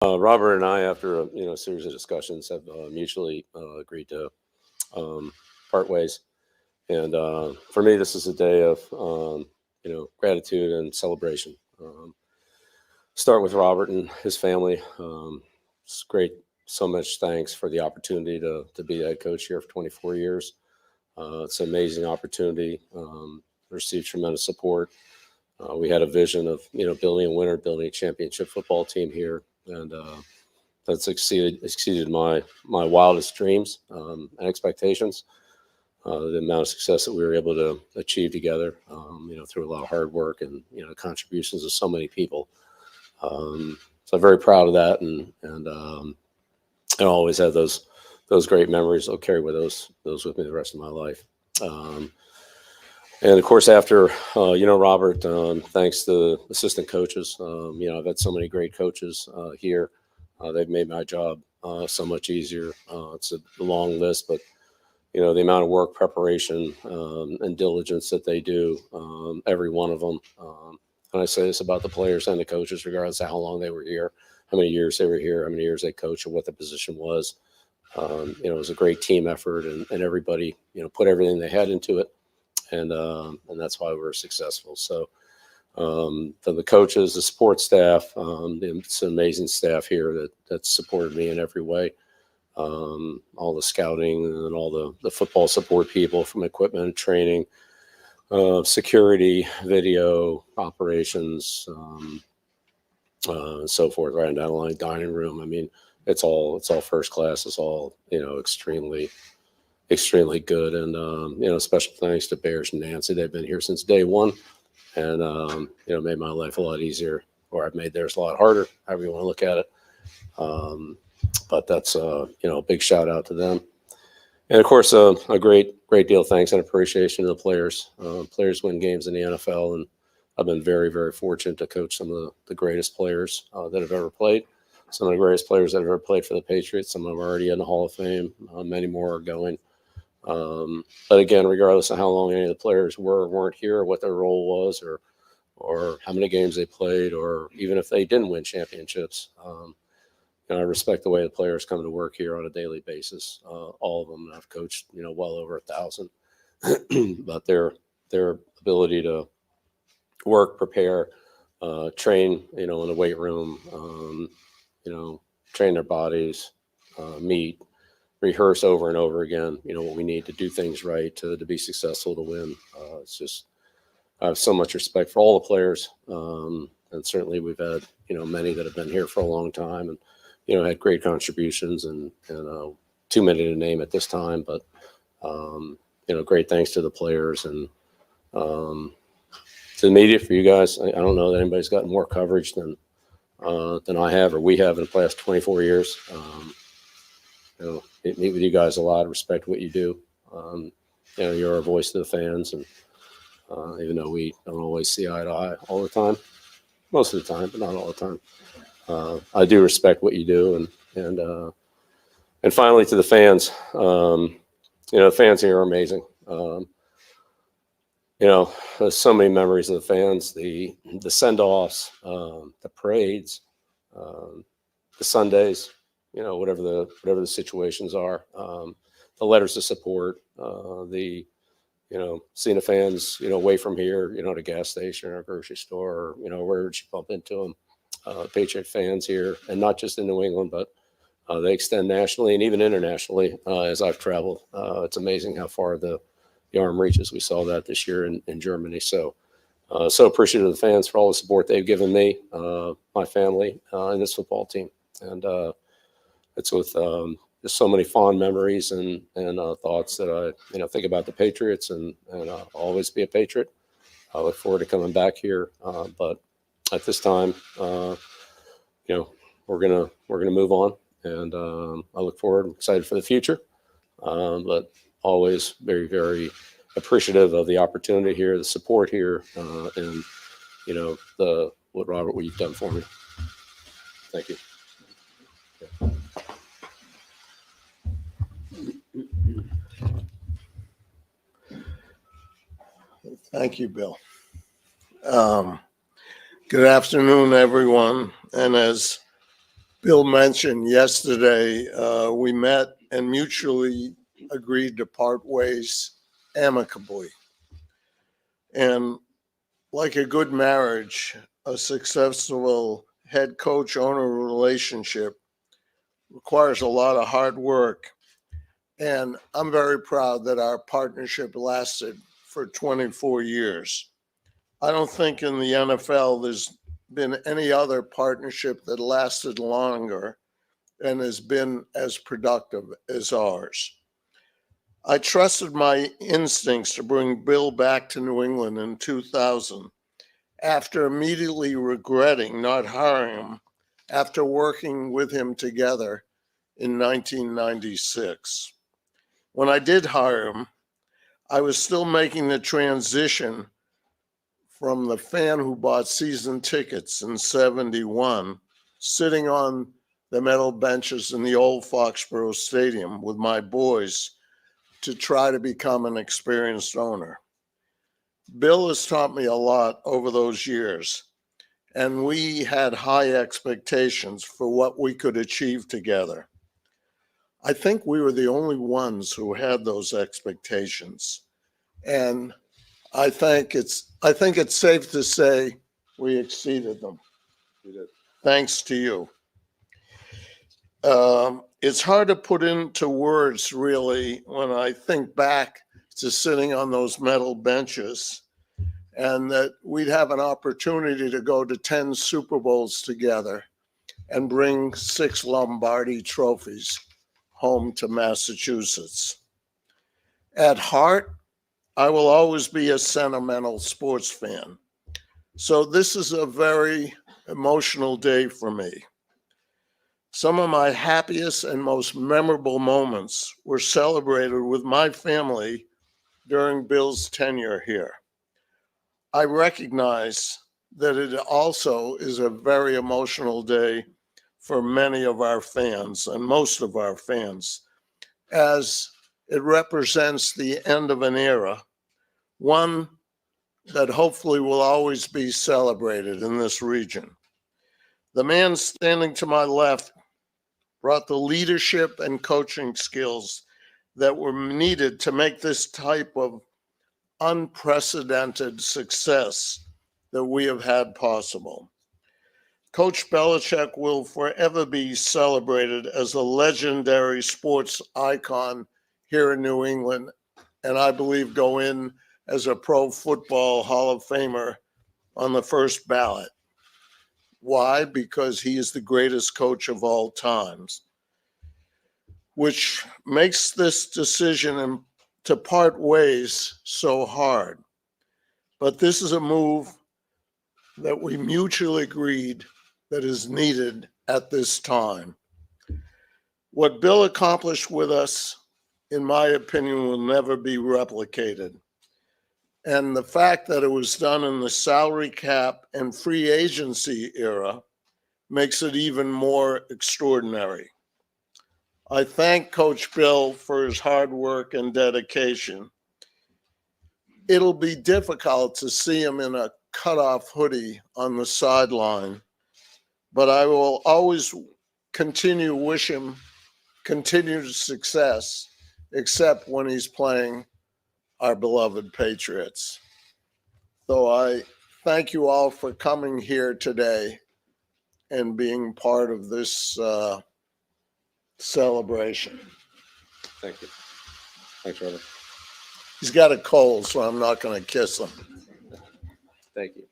Robert and I, after a series of discussions, have mutually agreed to part ways. And for me, this is a day of gratitude and celebration. Start with Robert and his family. It's great. So much thanks for the opportunity to be head coach here for 24 years. It's an amazing opportunity. Received tremendous support. We had a vision of building a winner, building a championship football team here, and that's exceeded my wildest dreams and expectations. The amount of success that we were able to achieve together, through a lot of hard work and contributions of so many people. So I'm very proud of that, and I always have those great memories. I'll carry with those with me the rest of my life. And of course, after Robert, thanks to assistant coaches. I've had so many great coaches here. They've made my job so much easier. It's a long list, but the amount of work, preparation, and diligence that they do, every one of them. And I say this about the players and the coaches, regardless of how long they were here, how many years they were here, how many years they coached, or what the position was. It was a great team effort, and everybody, put everything they had into it, and that's why we were successful. So, from the coaches, the support staff, it's an amazing staff here that supported me in every way. All the scouting and all the football support people, from equipment, training, security, video, operations, and so forth, right down the line, dining room. I mean, it's all first class. It's all, extremely good. And, special thanks to Bears and Nancy. They've been here since day one, and, made my life a lot easier, or I've made theirs a lot harder, however you want to look at it. But that's, a big shout out to them. And of course, a great deal of thanks and appreciation to the players. Players win games in the NFL, and I've been very, very fortunate to coach some of the greatest players that have ever played. Some of the greatest players that have ever played for the Patriots. Some of them are already in the Hall of Fame. Many more are going. But again, regardless of how long any of the players were or weren't here, or what their role was, or how many games they played, or even if they didn't win championships, I respect the way the players come to work here on a daily basis. All of them. I've coached, well over 1,000. But their ability to work, prepare, train, in the weight room, train their bodies, meet, rehearse over and over again, what we need to do things right to be successful, to win. It's just, I have so much respect for all the players. And certainly we've had, many that have been here for a long time, and, had great contributions, and too many to name at this time, but, great thanks to the players, and to the media, for you guys. I don't know that anybody's gotten more coverage than I have, or we have, in the past 24 years. Meet with you guys a lot. Respect what you do. You're a voice to the fans, and even though we don't always see eye to eye all the time, most of the time, but not all the time, I do respect what you do. And finally, to the fans, the fans here are amazing. There's so many memories of the fans, the send-offs, the parades, the Sundays, whatever the situations are, the letters of support, seeing the fans, away from here, at a gas station or a grocery store, or wherever you bump into them. Patriot fans here, and not just in New England, but they extend nationally and even internationally as I've traveled. It's amazing how far the arm reaches. We saw that this year in Germany. So appreciative of the fans for all the support they've given me, my family, and this football team. And it's with just so many fond memories and thoughts that I think about the Patriots, and I'll always be a Patriot. I look forward to coming back here, but at this time, we're gonna move on, and I look forward, excited for the future, but always very, very appreciative of the opportunity here, the support here, and what Robert, what you've done for me. Thank you. Thank you, Bill. Good afternoon, everyone. And as Bill mentioned yesterday, we met and mutually agreed to part ways amicably. And like a good marriage, a successful head coach owner relationship requires a lot of hard work. And I'm very proud that our partnership lasted for 24 years. I don't think in the NFL there's been any other partnership that lasted longer and has been as productive as ours. I trusted my instincts to bring Bill back to New England in 2000 after immediately regretting not hiring him after working with him together in 1996. When I did hire him, I was still making the transition from the fan who bought season tickets in 71, sitting on the metal benches in the old Foxborough Stadium with my boys to try to become an experienced owner. Bill has taught me a lot over those years, and we had high expectations for what we could achieve together. I think we were the only ones who had those expectations, and I think it's safe to say we exceeded them. We did. Thanks to you. It's hard to put into words, really, when I think back to sitting on those metal benches and that we'd have an opportunity to go to 10 Super Bowls together and bring 6 Lombardi trophies home to Massachusetts. At heart, I will always be a sentimental sports fan. So this is a very emotional day for me. Some of my happiest and most memorable moments were celebrated with my family during Bill's tenure here. I recognize that it also is a very emotional day for many of our fans and most of our fans, as it represents the end of an era, one that hopefully will always be celebrated in this region. The man standing to my left brought the leadership and coaching skills that were needed to make this type of unprecedented success that we have had possible. Coach Belichick will forever be celebrated as a legendary sports icon here in New England, and I believe go in as a Pro Football Hall of Famer on the first ballot. Why? Because he is the greatest coach of all times, which makes this decision to part ways so hard. But this is a move that we mutually agreed that is needed at this time. What Bill accomplished with us, in my opinion, will never be replicated. And the fact that it was done in the salary cap and free agency era makes it even more extraordinary. I thank Coach Bill for his hard work and dedication. It'll be difficult to see him in a cutoff hoodie on the sideline, but I will always continue to wish him continued success, except when he's playing our beloved Patriots. So I thank you all for coming here today and being part of this celebration. Thank you. Thanks, Robert. He's got a cold, so I'm not going to kiss him. Thank you.